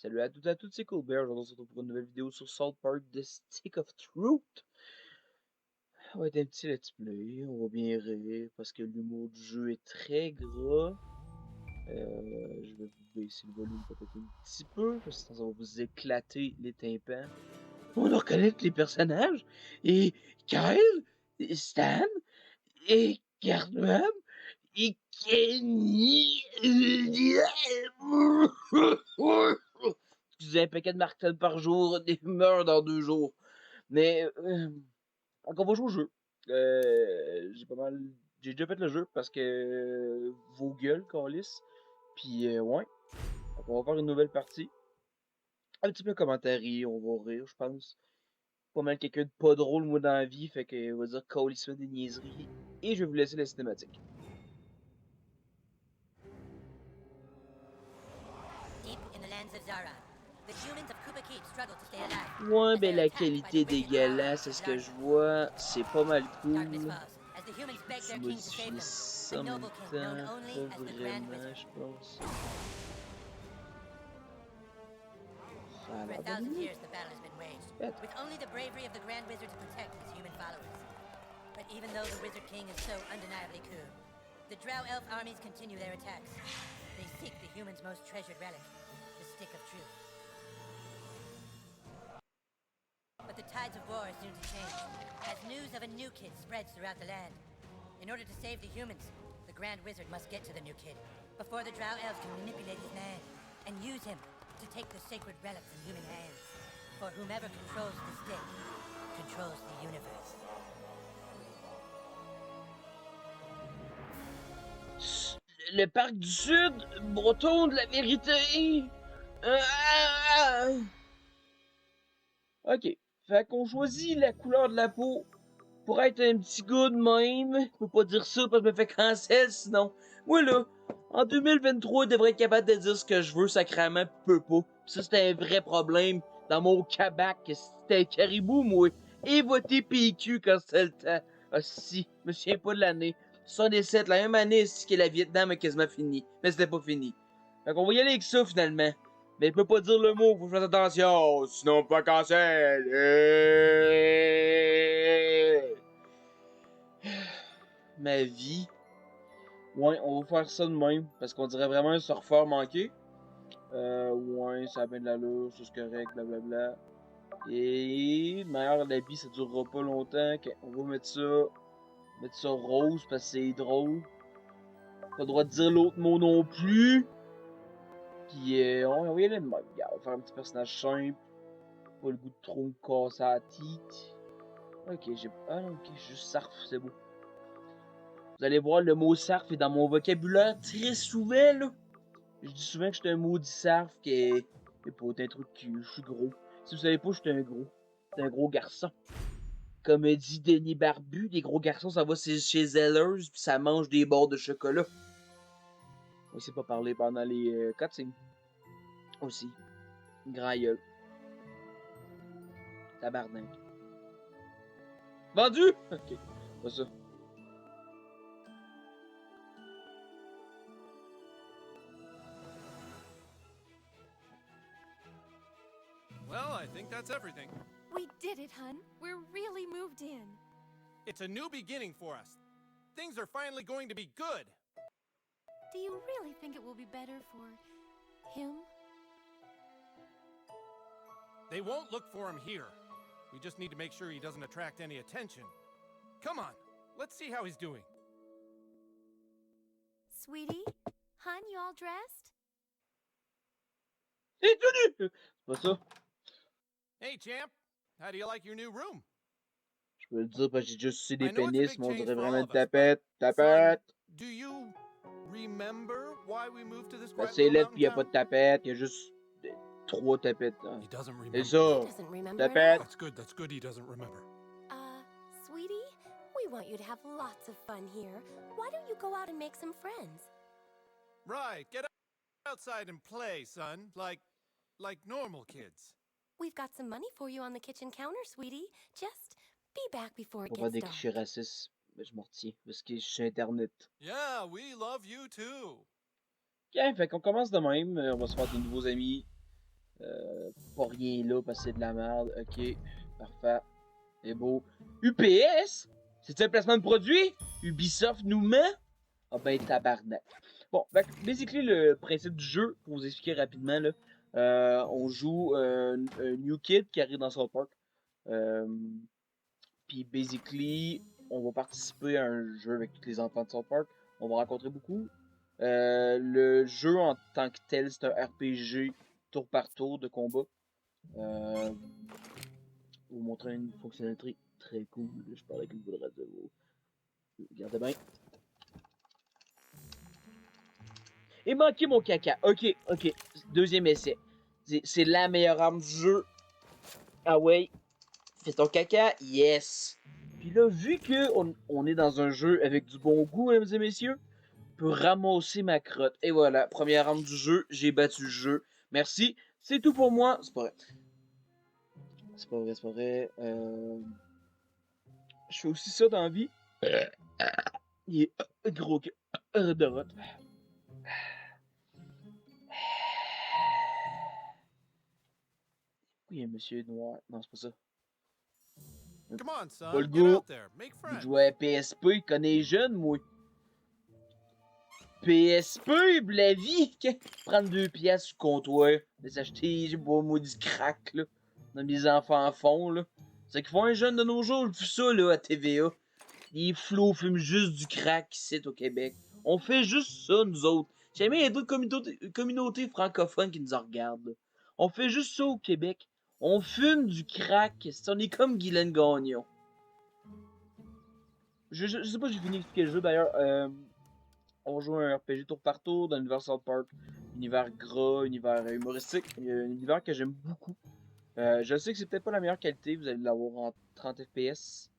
Salut à toutes et à tous, c'est Colbert. Aujourd'hui, on se retrouve pour une nouvelle vidéo sur South Park The Stick of Truth. Ça va être un petit let's play, on va bien rire parce que l'humour du jeu est très gras. Je vais vous baisser le volume peut-être un petit peu parce que sinon ça va vous éclater les tympans. On va reconnaître les personnages et Kyle, et Stan et Cartman et Kenny. Excusez, un paquet de martels par jour, des meurt dans 2 jours. Mais, donc on va jouer au jeu. J'ai déjà fait le jeu parce que vos gueules, câlisse. Puis, ouais. Donc on va faire une nouvelle partie. Un petit peu commentaire, on va rire, je pense. Pas mal quelqu'un de pas drôle, moi, dans la vie. Fait que, on va dire câlisse des niaiseries. Et je vais vous laisser la cinématique. Ouais, ben la qualité dégueulasse, c'est ce que je vois, c'est pas mal cool. Je modifie ça en même temps, pas vraiment, je pense. Ça a l'air de mieux. Peut-être. With only the bravery of the Grand Wizard to protect his human followers. But even though the Wizard King is so undeniably cool, the Drow Elf armies continue their attacks. They seek the humans' most treasured relic, the Stick of Truth. But the tides of war are soon to change, as news of a new kid spreads throughout the land. In order to save the humans, the Grand Wizard must get to the new kid, before the Drow Elves can manipulate his mind, and use him to take the sacred relic from human hands. For whomever controls the stick, controls the universe. Le parc du Sud, breton de la vérité. Ok, fait qu'on choisit la couleur de la peau pour être un petit gars de même. Je peux pas dire ça parce que je me fais cancel sinon. Moi là, en 2023, je devrais être capable de dire ce que je veux, sacrément, peux pas. Pis ça, c'était un vrai problème dans mon cabac. C'était un caribou, moi. Et voter PQ quand c'était le temps. Ah si, je me souviens pas de l'année. 77, la même année que la Vietnam a quasiment fini. Mais c'était pas fini. Fait qu'on va y aller avec ça finalement. Mais je peux pas dire le mot, faut que je fasse attention, sinon pas cancel. Ma vie. Ouais, on va faire ça de même, parce qu'on dirait vraiment un surfeur manqué. Ouais, ça a bien de l'allure, ça c'est correct, blablabla. Et, meilleur l'habit, ça durera pas longtemps. On va mettre ça rose, parce que c'est drôle. Pas le droit de dire l'autre mot non plus. Puis, on va y aller de même. Regarde, on va faire un petit personnage simple. Pas le goût de trop me casser la tête. Ok, j'ai... Ah non, ok, juste sarf, c'est beau. Vous allez voir, le mot sarf est dans mon vocabulaire très souvent, là. Je dis souvent que je suis un maudit sarf, que pas un truc que je suis gros. Si vous savez pas, je suis un gros. C'est un gros garçon. Comme dit Denis Barbu, des gros garçons, ça va chez Zellers, puis ça mange des bords de chocolat. On sait pas parler pendant les cutscenes. Aussi. Grand gueule. Tabarnak. Vendu! Ok, pas ça. Well, I think that's everything. We did it, hun. We're really moved in. It's a new beginning for us. Things are finally going to be good. Do you really think it will be better for him? They won't look for him here. We just need to make sure he doesn't attract any attention. Come on, let's see how he's doing. Sweetie? Hun, you all dressed? C'est tout nu! C'est pas ça. Hey, champ, how do you like your new room? Je peux le dire parce que j'ai déjà sucé des I know it's a pénis, big mais on change dirait for vraiment all une of us, tapette. but, Tapette! son, do you remember why we moved to this Ben, quiet c'est little lettre mountain pis y'a pas town? de tapette, y'a juste 3 tapettes. Hein. He doesn't C'est remember. ça! Doesn't remember at Tapette! That's good he doesn't remember. Sweetie? We want you to have lots of fun here. Why don't you go out and make some friends? Right, get outside and play, son, like normal kids. We've got some money for you on the kitchen counter, sweetie. Just be back before it Pour faire gets des dark. clichés racistes, ben, je m'en retiens, parce que je suis sur Internet. Yeah, we love you too. Ok, fait qu'on commence de même, on va se faire des nouveaux amis. pas rien là parce que c'est de la merde. Ok, parfait. C'est beau. UPS? C'est un placement de produit? Ubisoft nous ment? Ah ben tabarnak. Bon, ben, basically le principe du jeu, pour vous expliquer rapidement, là, on joue un new kid qui arrive dans South Park. Puis basically, on va participer à un jeu avec tous les enfants de South Park. On va rencontrer beaucoup. Le jeu en tant que tel, c'est un RPG tour par tour de combat. Vous montrer une fonctionnalité très cool. Je parle avec une boule de radio. Regardez bien. Et manqué mon caca. Ok, ok. Deuxième essai. C'est la meilleure arme du jeu. Ah ouais. Fais ton caca. Yes. Puis là, vu que on est dans un jeu avec du bon goût, mesdames et messieurs, je peux ramasser ma crotte. Et voilà, première arme du jeu. J'ai battu le jeu. Merci. C'est tout pour moi. C'est pas vrai. C'est pas vrai, c'est pas vrai. Je fais aussi ça dans la vie. Il est gros que de rotte. Oui, un monsieur noir. Non, c'est pas ça. Come on, Pas le son. Get goût. out there. Make Vous friends. jouez à PSP, il connaît les jeunes, moi. PSP, la vie! Prendre 2 piastres sur le comptoir. Les acheter, j'ai pas moi du crack, là. Dans mes enfants font, là. C'est qu'ils font un jeune de nos jours, j'ai vu ça, là, à TVA. Les flots fument juste du crack ici, au Québec. On fait juste ça, nous autres. Jamais il y a d'autres communautés francophones qui nous en regardent, là. On fait juste ça au Québec. On fume du crack. On est comme Guylaine Gagnon. Je sais pas si j'ai fini d'expliquer le jeu, d'ailleurs. On joue un RPG tour par tour dans l'univers South Park. Univers gras, univers humoristique. Un univers que j'aime beaucoup. Je sais que c'est peut-être pas la meilleure qualité. Vous allez l'avoir en 30 FPS.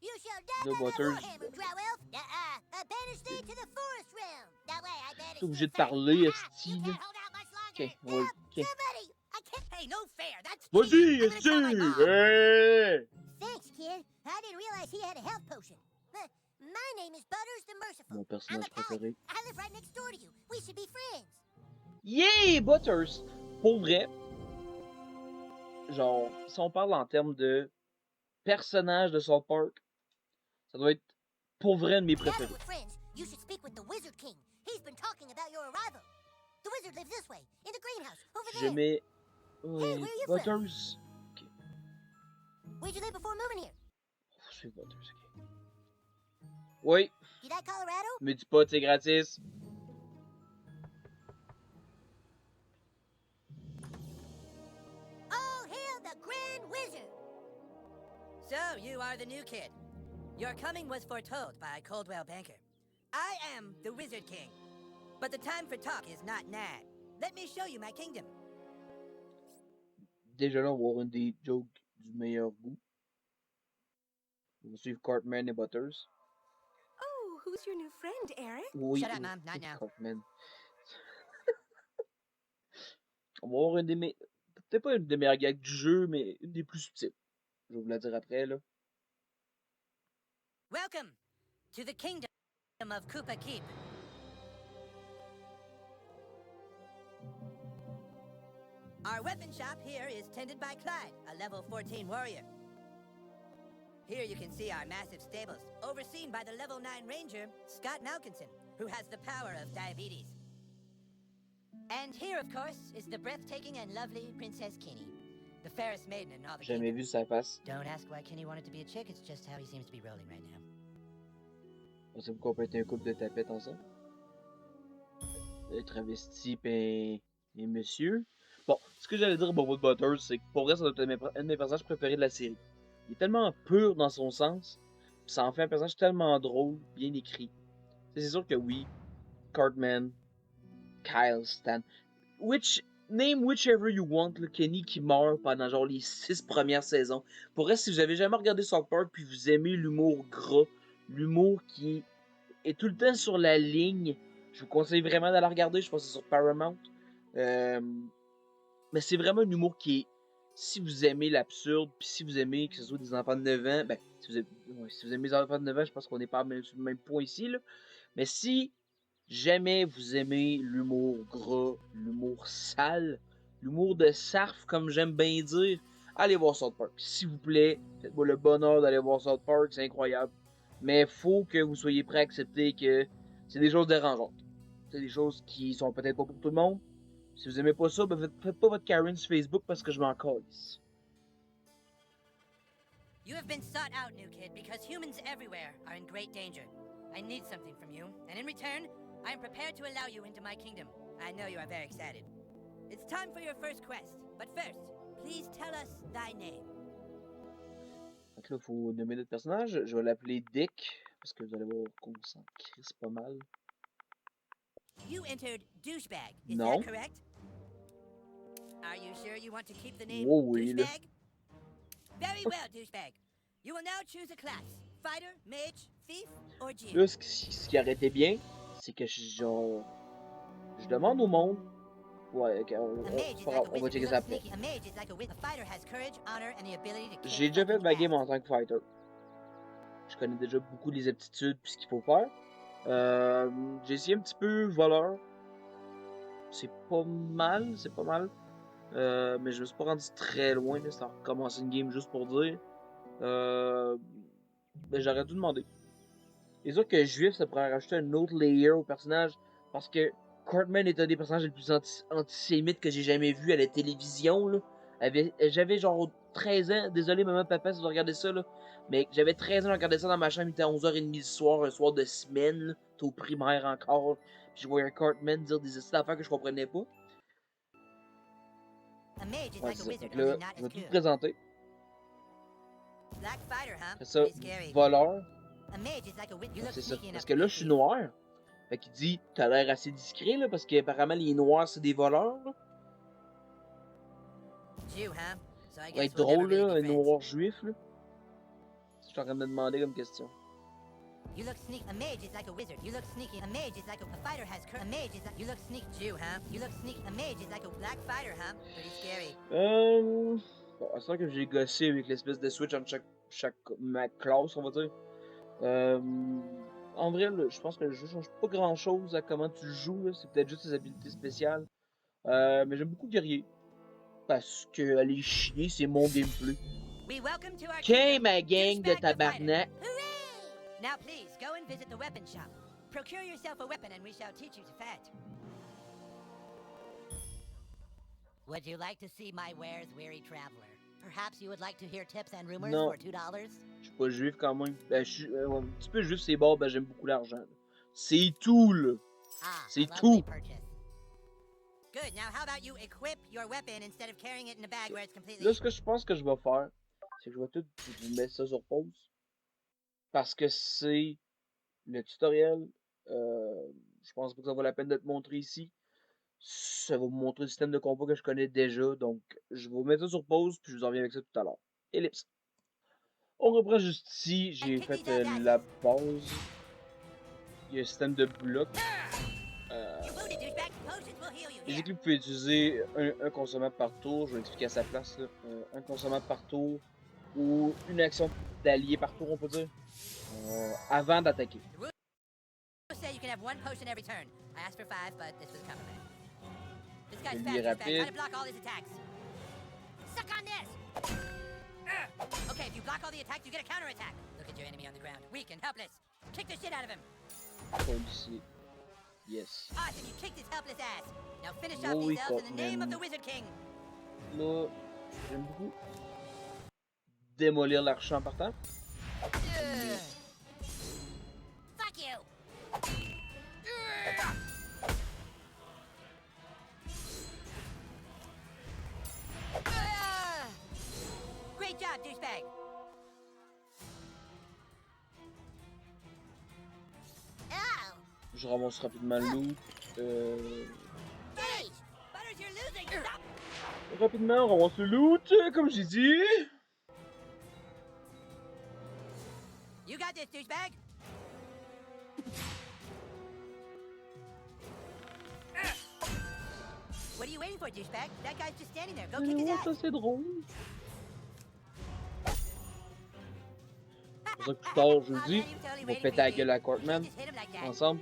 You shall No die by the butters. Warhammer, Drow Elf. I banish thee to the forest realm. That way I banish T'es obligé thee de parler, first. esti, You là. can't hold out much Ok, longer. on va. Ok. Somebody, I can't. Hey, no fair. That's Vas-y, cheating. I'm gonna esti! call my mom. Hey! Thanks, kid. I didn't realize he had a health potion. My name is Butters the Merciful. Mon I'm personnage a paladin. préféré. I live right next door to you. We should be friends. Yeah, Butters! Pour vrai, genre, si on parle en termes de personnages de South Park, ça doit être pour vrai un de mes Now that préférés. we're friends, you should speak with the Wizard King. He's been talking about your arrival. The wizard lives this way, in the greenhouse, over there. J'aimais. Hey, Ouais, where are you from? Butters. Where'd you live before moving here? Oh, c'est Butters, ok. Oui, You like Colorado? me dis pas, c'est gratis. All hail the Grand Wizard! So, you are the new kid. Your coming was foretold by Coldwell Banker. I am the Wizard King. But the time for talk is not now. Let me show you my kingdom. Déjà là, on va avoir une des jokes du meilleur goût. On va suivre Cartman et Butters. Oh, who's your new friend, Eric? Oui, Shut up, oui, Mom, not c'est now. Cartman. On va avoir une des meilleures. Peut-être pas une des meilleures gags du jeu, mais une des plus subtiles. Je vais vous la dire après, là. Welcome to the kingdom of Koopa Keep. Our weapon shop here is tended by Clyde, a level 14 warrior. Here you can see our massive stables, overseen by the level 9 ranger, Scott Malkinson, who has the power of diabetes. And here, of course, is the breathtaking and lovely Princess Kenny, the fairest maiden in all the J'ai jamais kingdom. vu sa face. Don't ask why Kenny wanted to be a chick, it's just how he seems to be rolling right now. On sait pourquoi on peut être un couple de tapettes ensemble. Travesti et monsieur. Bon, ce que j'allais dire à propos de Butters, c'est que pour vrai, ça doit être un de mes personnages préférés de la série. Il est tellement pur dans son sens, pis ça en fait un personnage tellement drôle, bien écrit. C'est sûr que oui, Cartman, Kyle, Stan, name whichever you want, le Kenny qui meurt pendant genre les 6 premières saisons. Pour vrai, si vous avez jamais regardé South Park puis vous aimez l'humour gras, l'humour qui est tout le temps sur la ligne, je vous conseille vraiment d'aller regarder, je pense que c'est sur Paramount. Mais c'est vraiment un humour qui est, si vous aimez l'absurde, puis si vous aimez que ce soit des enfants de 9 ans, ben, si vous aimez les enfants de 9 ans, je pense qu'on n'est pas sur le même point ici, là. Mais si jamais vous aimez l'humour gras, l'humour sale, l'humour de Sarf, comme j'aime bien dire, allez voir South Park. S'il vous plaît, faites-moi le bonheur d'aller voir South Park, c'est incroyable. Mais faut que vous soyez prêts à accepter que c'est des choses dérangeantes. C'est des choses qui sont peut-être pas pour tout le monde. Si vous aimez pas ça, ben faites pas votre Karen sur Facebook parce que je m'en calisse. You have been sought out, new kid, because humans everywhere are in great danger. I need something from you, and in return, I am prepared to allow you into my kingdom. I know you are very excited. It's time for your first quest, but first, please tell us thy name. Donc là, il faut nommer notre personnage. Je vais l'appeler Dick, parce que vous allez voir qu'on s'en crisse pas mal. You entered douchebag, is Non. that correct? Are you sure you want to keep the name Oh oui, là. douchebag? Very well, douchebag. You will now choose a class. Fighter, mage, thief, or Jew. Là, ce qui aurait été bien, c'est que je demande au monde. Ouais, ok, on va checker ça après. A mage is like a wit. A fighter has courage, honor, and the ability to kill J'ai déjà fait fucking ma game ass. en tant que fighter. Je connais déjà beaucoup les aptitudes et ce qu'il faut faire. J'ai essayé un petit peu voleur. C'est pas mal, c'est pas mal. Mais je me suis pas rendu très loin, là, c'est à recommencer une game juste pour dire. Ben j'aurais dû demander. C'est sûr que Juif, ça pourrait rajouter un autre layer au personnage, parce que Cartman est un des personnages les plus antisémites que j'ai jamais vu à la télévision, là. J'avais genre 13 ans, désolé maman, papa si vous regardez ça, là, mais j'avais 13 ans, je regardais ça dans ma chambre, il était à 11h30 du soir, un soir de semaine, là, t'es au primaire encore, puis je voyais Cartman dire des affaires que je comprenais pas. A mage is Ouais, like a c'est ça. wizard, Donc là, only not je vais as tout cool. présenter. Black fighter, huh? Après ça, Pretty scary. voleur. A mage is like a wit. You Ouais, look c'est ça. sneaky enough Parce to que be là, a je suis thief. noir. Fait qu'il dit, t'as l'air assez discret, là, parce qu'apparemment, les noirs, c'est des voleurs, là. Jew, huh? So I Ça va guess être we'll never drôle, really là, be un friends. noir juif, là. Je suis en train de me demander comme question. You look sneaky. A mage is like a wizard. You look sneaky. A mage is like a fighter has courage. A mage is like you look sneaky. Jew, huh? You look sneaky. A mage is like a black fighter, huh? Pretty scary. Bon, c'est sûr que j'ai gossé avec l'espèce de switch entre ma classe, on va dire. En vrai, là, je pense que le jeu change pas grand chose à comment tu joues, là. C'est peut-être juste ses habilités spéciales. Mais j'aime beaucoup guerrier. Parce que aller chier, c'est mon gameplay. We welcome to our Qu'est kingdom, ma gang de Douchebag the fighter. tabarnak? Hooray! Now please go and visit the weapon shop. Procure yourself a weapon and we shall teach you to fight. Would you like to see my wares, weary traveler? Perhaps you would like to hear tips and rumors Non. for $2? Je suis pas juif quand même. Ben, je suis un petit peu juif, c'est bon, ben j'aime beaucoup l'argent. Là. C'est tout, là. Ah, C'est a lovely tout. purchase. Good. Now how about you equip your weapon instead of carrying it in a bag where it's completely... Là, ce que je pense que je vais faire, c'est que je vais tout vous mettre ça sur pause. Parce que c'est le tutoriel. Je pense pas que ça vaut la peine de te montrer ici. Ça va vous montrer le système de combat que je connais déjà. Donc, je vais vous mettre ça sur pause, puis je vous en reviens avec ça tout à l'heure. Ellipse. On reprend juste ici. J'ai fait la base. Il y a un système de blocs. You wounded, douchebag. Potions will heal you J'ai dit here. que vous pouvez utiliser un consommable par tour. Je vais l'expliquer à sa place. Là. Un consommable par tour. Ou une action d'allié par tour, on peut dire. Avant d'attaquer. You say you can have one potion every turn. I asked for 5, but this was compromised. This guy's Lui fast, est douchebag. Try to rapide. block all his attacks. Suck on this! Okay, if you block all the attacks, you get a counterattack. Look at your enemy on the ground. Weak and helpless. Kick the shit out of him. Policier. Yes. Awesome, you kicked his helpless ass. Now finish Oh off oui, these elves in the name of Cartman. the Wizard King. Là, j'aime beaucoup démolir l'archer en partant. Fuck you! Great job, douchebag! Oh! Je ramasse rapidement le loot. Gage! Butters, you're losing! Stop! Rapidement, on ramasse le loot, comme j'ai dit. You got this, douchebag! What are you waiting for, douchebag? That guy's just standing there. Go kick his Oh, ass! ça c'est drôle. C'est pour ça que plus tard, je vous dis, on va péter la gueule à Cartman ensemble.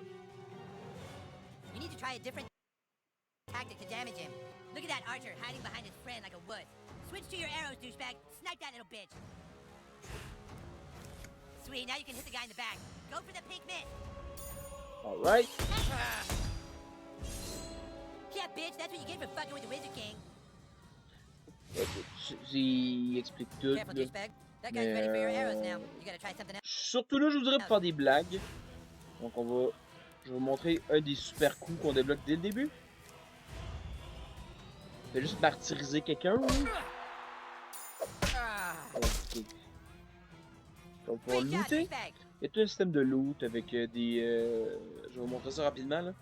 You need to try a different tactic to damage him. Look at that archer hiding behind his friend like a wuss. Switch to your arrows, douchebag. Snipe that little bitch. Sweet, now you can hit the guy in the back. Go for the pink mist. Alright. Yeah, bitch, that's what you get for fucking with the Wizard King. J'y explique tout. Careful, Là. douchebag. That guy's ready for your arrows now. You gotta try something else. Surtout là, je vous dirais pour faire des blagues. Donc on va... Je vais vous montrer un des super coups qu'on débloque dès le début. Fait juste martyriser quelqu'un. Ok. Donc pour Great job, looter, douchebag. il y a tout un système de loot avec des... je vais vous montrer ça rapidement là.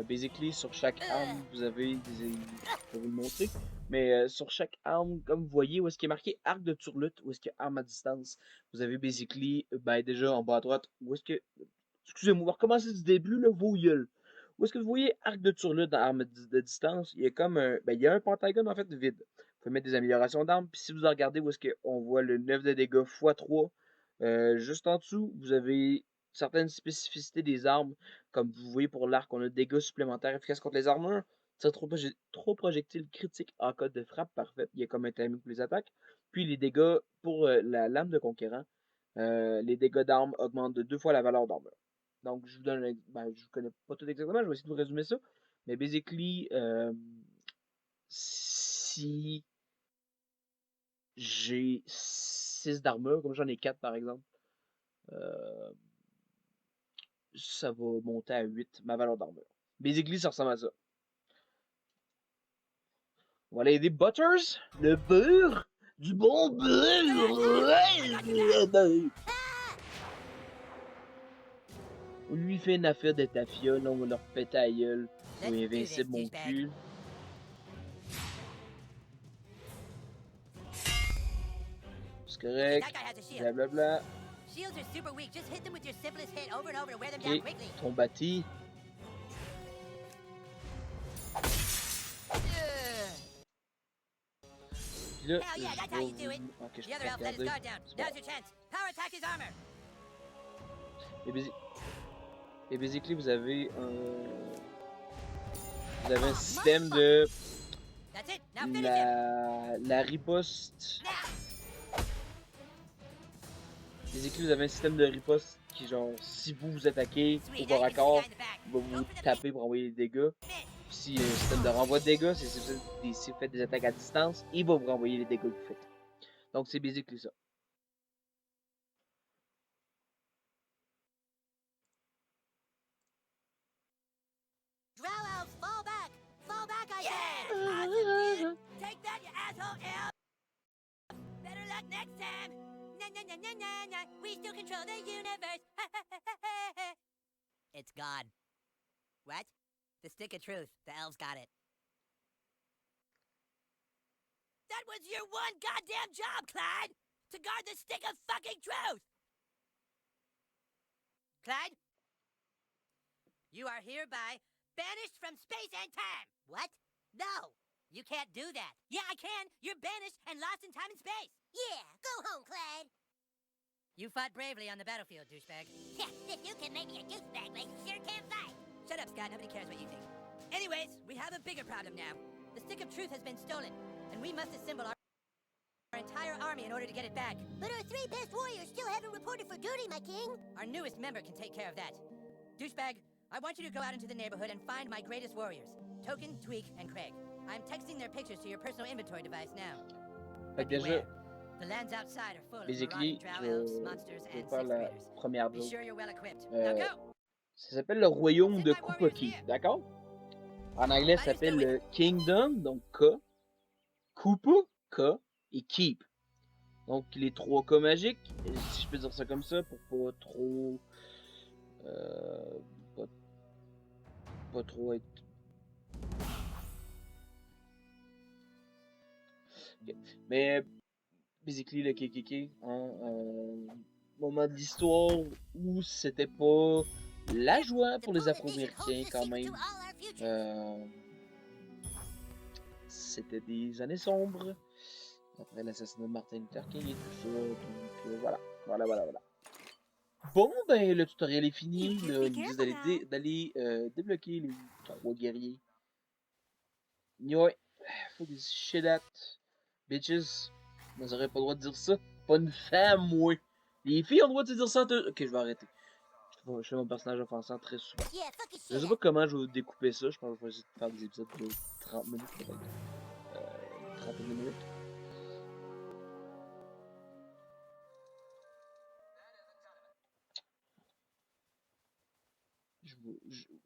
Basically, sur chaque arme, vous avez des... Je vais vous le montrer. Mais sur chaque arme, comme vous voyez, où est-ce qu'il est marqué arc de turlute, où est-ce qu'il y a arme à distance, vous avez basically, ben déjà en bas à droite, où est-ce que... Excusez-moi, on va recommencer du début, là, vos gueules. Où est-ce que vous voyez arc de turlute dans arme de distance? Il y a comme un... Ben, il y a un pentagone en fait vide. Vous pouvez mettre des améliorations d'armes, puis si vous regardez où est-ce qu'on voit le 9 de dégâts x3, juste en dessous, vous avez certaines spécificités des armes. Comme vous voyez pour l'arc, on a dégâts supplémentaires efficaces contre les armures. Tire trop projectiles critiques en cas de frappe parfaite. Il y a comme un timing pour les attaques. Puis les dégâts pour la lame de conquérant. Les dégâts d'armes augmentent de 2 fois la valeur d'armure. Donc je vous donne ben, je ne connais pas tout exactement, je vais essayer de vous résumer ça. Mais basically, si j'ai 6 d'armure, comme j'en ai 4 par exemple, ça va monter à 8 ma valeur d'armure. Basically, ça ressemble à ça. On va aller aider Butters, le beurre, du bon beurre. On lui fait une affaire de tafia, là on va leur péter à gueule. On est invincible mon cul. C'est correct. Blablabla. Shields are super weak. Just hit them with your simplest hit over and over to wear them Ok, down quickly. ton bâti. Puis là, Hell yeah, that's how you do it. Ok, je The peux other elf let his regarder. guard down. C'est bon. Now's your chance. Power attack his armor. Et basically, vous avez un système de That's it. Now finish him. la riposte. Now. Basically, vous avez un système de riposte qui, genre, si vous vous attaquez au Sweet, corps now à you can see the corps, guy in the back. il va Go vous for the taper pour envoyer les dégâts. miss. Puis s'il y a un système de renvoi de dégâts, c'est si vous faites des attaques à distance, il va vous renvoyer les dégâts que vous faites. Donc, c'est basically ça. Drow elves, fall back. Fall back, I said. Awesome, dude. Take that, you asshole elf. Better luck next time. Na na na na na na. We still control the universe. It's gone. What? The stick of truth. The elves got it. That was your one goddamn job, Clyde! To guard the stick of fucking truth! Clyde? You are hereby banished from space and time! What? No! You can't do that. Yeah, I can! You're banished and lost in time and space! Yeah, go home, Clyde. You fought bravely on the battlefield, douchebag. Yeah, if you can make me a douchebag, like you sure can fight. Shut up, Scott. Nobody cares what you think. Anyways, we have a bigger problem now. The stick of truth has been stolen, and we must assemble our entire army in order to get it back. But our 3 best warriors still haven't reported for duty, my king. Our newest member can take care of that. Douchebag, I want you to go out into the neighborhood and find my greatest warriors, Token, Tweak, and Craig. I'm texting their pictures to your personal inventory device now. Fait But que déjà, beware, the lands outside are full of basically, marauding drow elves, je monsters, vais and faire sixth la graders. première Be joke. sure you're well equipped. Now go! Ça s'appelle le royaume de Kupaki, d'accord? En anglais, ça s'appelle le Kingdom, donc K, Koopa, K, et Keep. Donc les 3 K magiques, si je peux dire ça comme ça, pour pas trop... pas trop être... Okay. Mais, basically, le KKK, hein, moment de l'histoire où c'était pas la joie pour les Afro-Américains quand même. C'était des années sombres. Après l'assassinat de Martin Luther King et tout ça. Donc voilà. Bon, ben le tutoriel est fini. Là, ils me disent d'aller débloquer les 3 guerriers. Ouais. fuck is shit at? Bitches. Vous aurez pas le droit de dire ça. Pas une femme, moi. Les filles ont le droit de dire ça. Ok, je vais arrêter. Je fais mon personnage offensant très souvent. Yeah, fuck his Je shit sais up. pas comment je vais découper ça. Je pense que je vais essayer de faire des épisodes de 30 minutes peut-être. 30 minutes.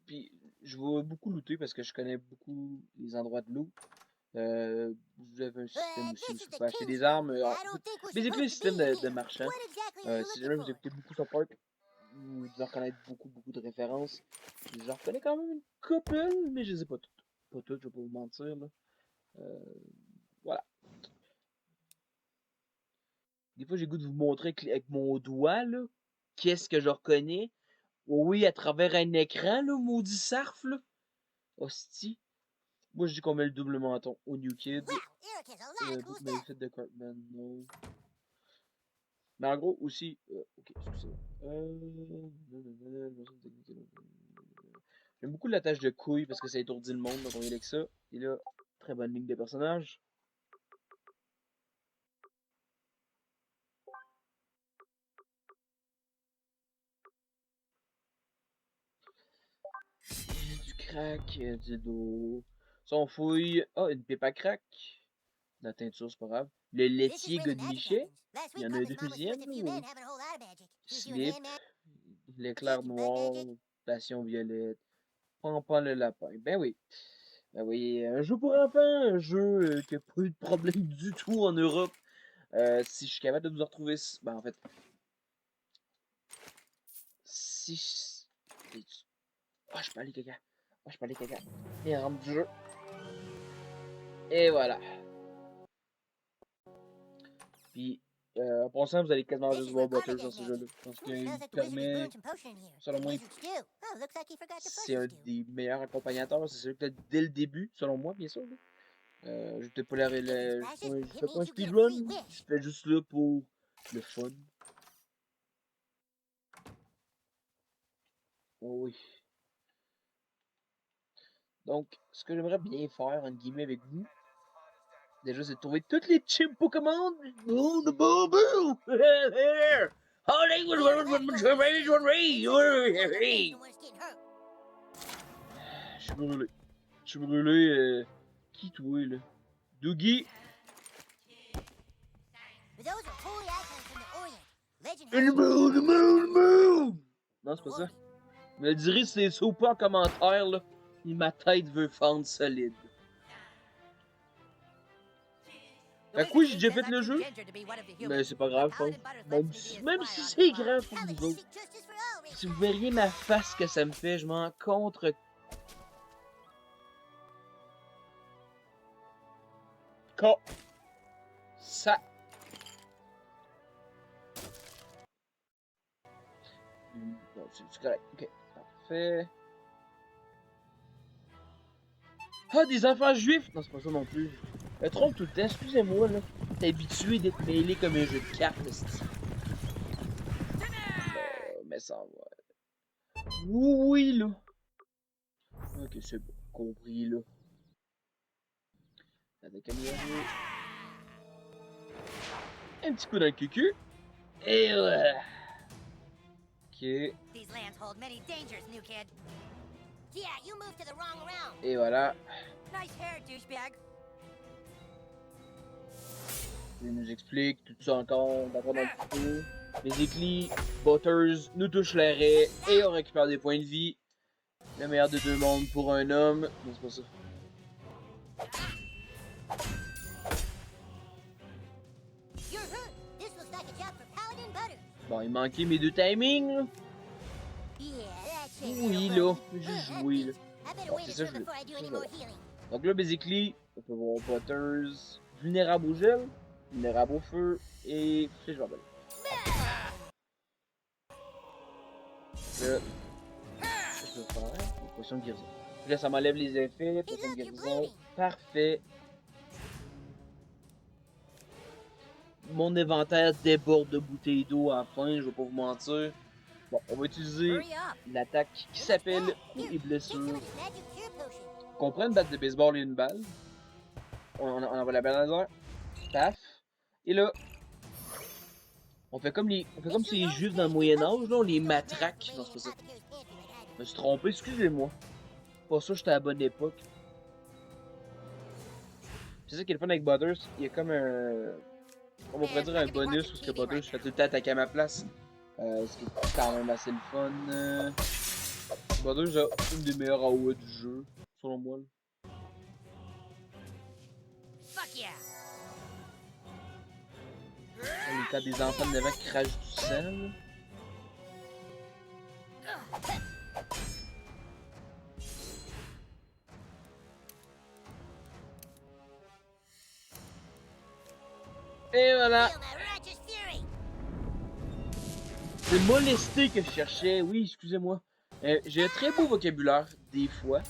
Puis, je vais beaucoup looter parce que je connais beaucoup les endroits de loot. Vous avez un système aussi où This je is peux the acheter des King's armes. Room. I don't think we're Basically, un supposed to système be de here. marchand. What exactly are you Si looking jamais vous for? écoutez beaucoup South Park, vous devez reconnaître beaucoup de références. Je reconnais quand même une couple, mais je les ai pas toutes. Pas toutes, je vais pas vous mentir. Là. Voilà. Des fois, j'ai le goût de vous montrer avec mon doigt, là, qu'est-ce que je reconnais. Oh oui, à travers un écran, là, maudit sarf, là. Hostie. Moi, je dis qu'on met le double menton au New Kid. Wow, Eric has a lot of cool Mais stuff. fait de Cartman, non. Mais en gros, aussi... ok, excusez-moi. J'aime beaucoup l'attache de couilles parce que ça étourdit le monde, donc on y est avec ça. Et là, très bonne ligne de personnages. Du crack, du dos. Son fouille. Ah, une pipe à crack. La teinture, c'est pas grave. Le This is laitier where the magic godemichet. happens. Last Il y week, en a un Papa's mom was deuxième. with a few men having a whole lot of magic. She was doing Slip. hand magic. L'éclair Blood noir. magic. Passion violette. Pampan le lapin. Ben oui. Ben oui, un jeu pour enfants, un jeu qui a pas eu de problème du tout en Europe. Si je suis capable de vous en retrouver... Ben en fait... Si je... Ah, je peux aller caca. Ah, je peux aller caca. Et rentre du jeu. Et voilà. Puis, en passant, vous allez quasiment This juste is voir where Papa Butters dans does ce jeu-là. magic. Parce Smells qu'il like the wizard is permet, brewing some potion in here. selon What moi, wizards do? Oh, looks like he forgot the c'est un fuzzies do. des meilleurs accompagnateurs. C'est celui que t'as dès le début, selon moi, bien sûr. Je te pas je fais pas un speedrun. Je fais juste là pour le fun. Oh oui. Donc, ce que j'aimerais bien faire, entre guillemets, avec vous, déjà, c'est de trouver toutes les chips Pokémon. Oh, the boo-boo! Holy, je suis brûlé. Je suis brûlé. Qui toi, là? Doogie. Those are holy icons from the Orient. Legend And the moon, the moon, the moon! Non, c'est pas ça. Me le direz si c'est ça ou pas en commentaire, là. Et ma tête veut fendre solide. Fait que oui, j'ai déjà fait le jeu. Mais c'est pas grave, je pense. Même si c'est grave pour vous autres. Si vous verriez ma face que ça me fait, je m'en contre... Ça... Non, c'est correct. Ok, parfait. Ah, des enfants juifs! Non, c'est pas ça non plus. Je me trompe tout le temps, excusez-moi, là. T'es habitué d'être mêlé comme un jeu de cartes, là, c'est... Mais ça va. Oui, là. Ok, c'est bon. Compris, là. Avec un petit coup dans le cucu. Et voilà. Ok. These lands hold many dangers, new kid. Yeah, you moved to the wrong round. Et voilà. Nice hair, douchebag. Il nous explique tout ça encore, d'apprendre un petit peu. Les éclis, Butters, nous touche l'arrêt et on récupère des points de vie. Le meilleur des deux mondes pour un homme. Non, c'est pas ça. You're hurt. This looks like a job for Paladin Butters. Bon, il manquait mes deux timings, là. Yeah, that's it. Oui, little là. buddy. J'ai joué, là. I better Bon, wait c'est a ça, turn je before I do any je more veux. healing. Donc là, basically, on peut voir Butters, vulnérable au gel, vulnérable au feu et flèche verbale. Là, qu'est-ce que je peux faire? Potion de guérison. Là, ça m'enlève les effets, potion de guérison. Parfait. Mon inventaire déborde de bouteilles d'eau à la fin, je vais pas vous mentir. Bon, on va utiliser Hurry up. l'attaque qui s'appelle coups et Take some blessures. of this magic cure potion. Qu'on prenne une batte de baseball et une balle. on envoie la balle dans les airs. Paf. Et là, on fait comme si les juifs dans le Moyen-Âge, là, on les matraque. Non, c'est pas ça. Je me suis trompé, excusez-moi. Pas sûr que j'étais à la bonne époque. C'est ça qui est le fun avec Butters. Il y a comme un. On va pourrait dire un bonus parce que Butters fait tout le temps attaquer à ma place. Ce qui est quand même assez le fun. Butters a une des meilleures AOE du jeu, selon moi. Là. Fuck yeah! Les cas des enfants de 9 ans qui crachent du sang. Là. Et voilà! Feel my righteous fury! C'est molesté que je cherchais, oui, excusez-moi. J'ai un très beau vocabulaire, des fois.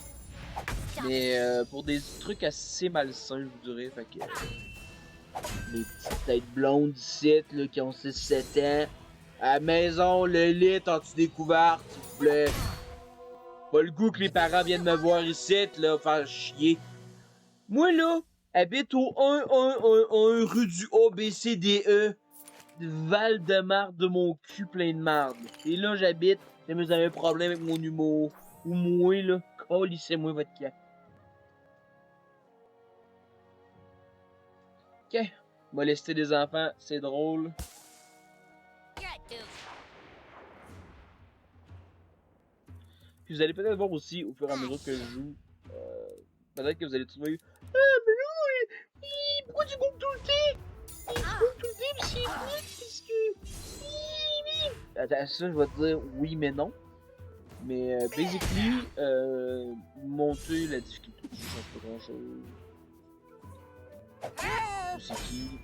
Mais pour des trucs assez malsains, je vous dirais. Fait que. Les petites têtes blondes ici, là, qui ont 6-7 ans. À la maison, le lit en dessous des couvertes, s'il vous plaît. Pas le goût que les parents viennent me voir ici, là, faire chier. Moi, là, habite au 1111 rue du ABCDE. Val-de-Marde de mon cul plein de marde. Et là, j'habite. Si vous avez un problème avec mon humour. Ou moi, là, calissez-moi votre camp. Ok. Molester des enfants, c'est drôle. You're a douche. Puis vous allez peut-être voir aussi, au fur et à mesure que je joue, peut-être que vous allez trouver. Ah, mais non, pourquoi tu goûtes tout le temps? Tu goûtes tout le temps, pis c'est vite, parce que. Attends, ça, je vais te dire oui, mais non. Mais, basically, monter la difficulté, ça change pas grand chose. C'est qui?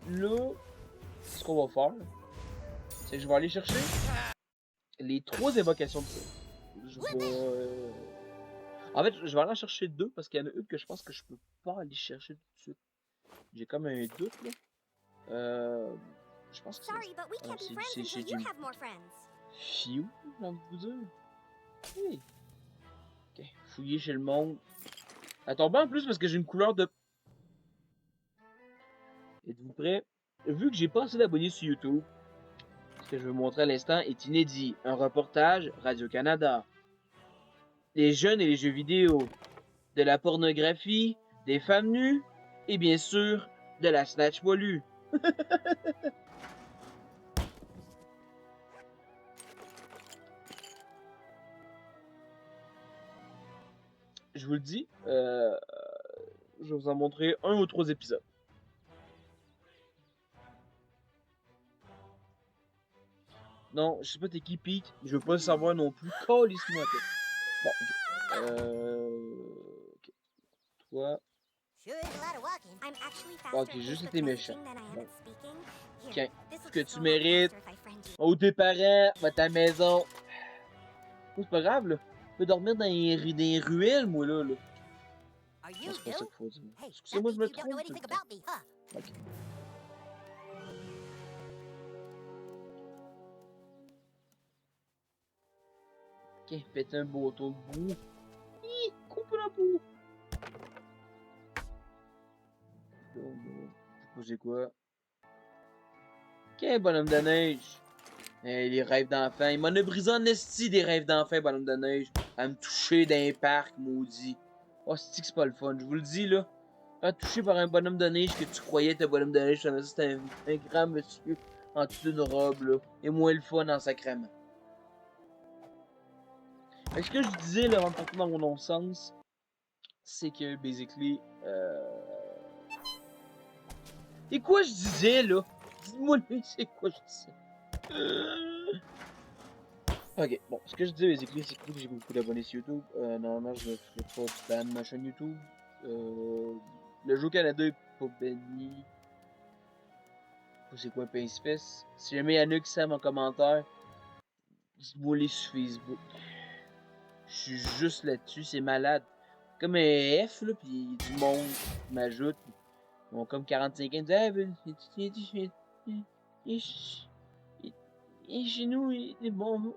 Là, ce qu'on va faire, c'est que je vais aller chercher les 3 évocations de ça. Je vais. En fait, je vais aller en chercher 2 parce qu'il y en a une que je pense que je peux pas aller chercher tout de suite. J'ai comme un doute là. Je pense que Sorry, but we can't be friends c'est chez until you Jimmy. have more friends. Fiu, j'ai envie de vous dire. Oui. Ok, fouiller chez le monde. Elle tombe en plus parce que j'ai une couleur de. Êtes-vous prêts? Vu que j'ai pas assez d'abonnés sur YouTube, ce que je vais vous montrer à l'instant est inédit. Un reportage Radio-Canada. Les jeunes et les jeux vidéo. De la pornographie, des femmes nues, et bien sûr, de la snatch poilue. Je vous le dis, je vais vous en montrer 1 ou 3 épisodes. Non, je sais pas t'es qui, Pete. Je veux pas le savoir non plus. Calisse-moi, toi. Bon, ok. Ok. Toi. Sure is a lot of walking. I'm actually faster Ok, at juste Facebook été méchant. messaging than I am Bon. at speaking. Ok. Here, this Ce will que just tu go a lot mérites. faster if I friend you. Oh, tes parents, va à ta maison. Oh, c'est pas grave, là. Je peux dormir dans les ruelles, moi, là. Are Non, you c'est pas ça new? qu'il faut dire. Hey, that Excusez-moi, je means me you don't know trompe tout le anything temps. about me, huh? Ok. Ok, faites un beau tour de boue. Hi, coupe la boue. Je sais pas c'est quoi. Ok, bonhomme de neige. Les rêves d'enfant. Il m'en a brisé en esti des rêves d'enfant, bonhomme de neige. À me toucher dans un parc, maudit. Oh, c'est pas le fun, je vous le dis, là. Être touché par un bonhomme de neige que tu croyais être un bonhomme de neige, c'était un grand monsieur en dessous d'une robe, là. Et moins le fun en sacrament. Fait que ce que je disais, là, avant de partir dans mon non-sens, c'est que, basically, Et quoi je disais, là? Dites-moi, c'est quoi je disais? Ok, bon, ce que je disais, basically, c'est que j'ai beaucoup d'abonnés sur YouTube. Normalement, je ne ferai pas de ban de ma chaîne YouTube. Le jeu Canada est pas banni. C'est quoi Pince Fest? Si jamais il y en a qui savent en commentaire, dites-moi les sur Facebook. Je suis juste là-dessus, c'est malade. Comme un F, là, pis du monde qui m'ajoute. Ils ont comme 45 ans, ils disent, ah, ben, et chez nous, il est bon.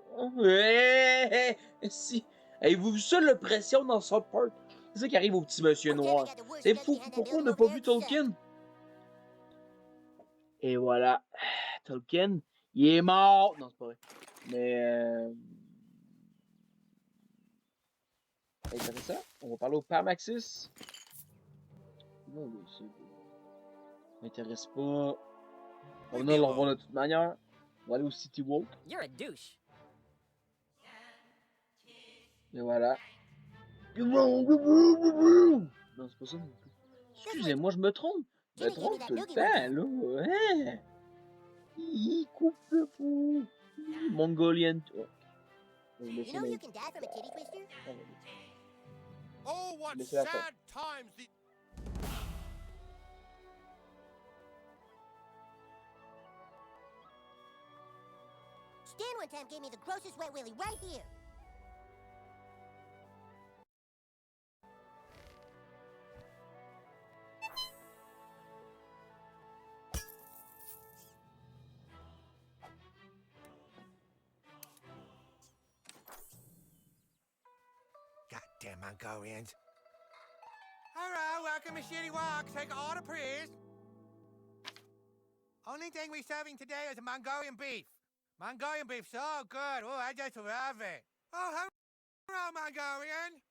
Si, Avez-vous vu ça, l'oppression dans South Park? C'est ça qui arrive au petit monsieur noir. C'est fou, pourquoi on n'a pas vu Tolkien? Et voilà, Tolkien, il est mort! Non, c'est pas vrai. Mais... intéressant. On va parler au père Maxis. Non, mais ça m'intéresse pas. On va venir le revoir de toute manière. On va aller au City Walk. You're a douche. Et voilà. Non, c'est pas ça non plus. Excusez-moi, je me trompe. Je me trompe tout le temps, là. Hein? Il coupe le fou. Mongolian. Oh. Je vais You laisser know mes- you can die from a titty twister? Oh, what Mais c'est la fin. sad times the... Stan one time gave me the grossest wet willy right here. Goddamn Mongolians. Alright, welcome to Shitty Walk. Take an order, please. Only thing we're serving today is Mongolian beef. Mongolian beef, so good. Oh, I just love it. Oh, hello, Mongolian.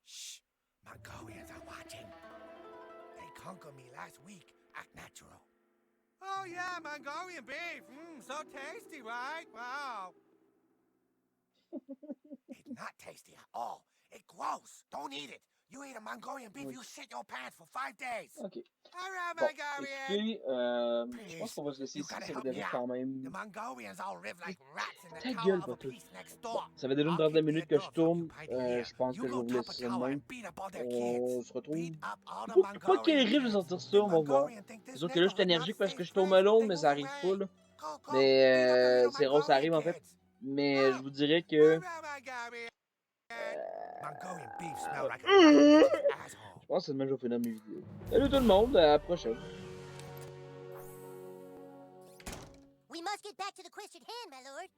Shh, Mongolians are watching. They conquered me last week. Act natural. Oh, yeah, Mongolian beef. So tasty, right? Wow. It's not tasty at all. It's gross. Don't eat it. You eat a Mongolian beef, you shit your pants for 5 days. Ok. All right, Bon, Mongolian. écoutez, je pense qu'on va se laisser ici. Ça va déjà quand The même. Mongolians all live like rats in the Ta tower gueule, of a Batou. police next Bon, door. ça fait déjà une I'll trentaine de keep the minutes que je adults tourne. occupied in here. Je pense You que je go vais vous top a laisser ça de tower même. and beat up all their On kids. se retrouve. Beat up all the Pas qu'il Mongolian arrive de kids. sortir ça, The on va voir. Mongolians think this C'est sûr que là, je suis neighborhood énergique not parce que safe je tombe place. à l'eau, They mais go ça arrive away. pas, là. Go, go. Mais Beat up the little c'est rare, ça arrive en Mongolian fait. kids. Mais je vous dirais que. All right, Mongolian. Mongolian beef smell like a rotten bitch's asshole. Je pense que c'est le même que je vais finir mes vidéos. Salut tout le monde, à la prochaine. We must get back to the question hand, my lord.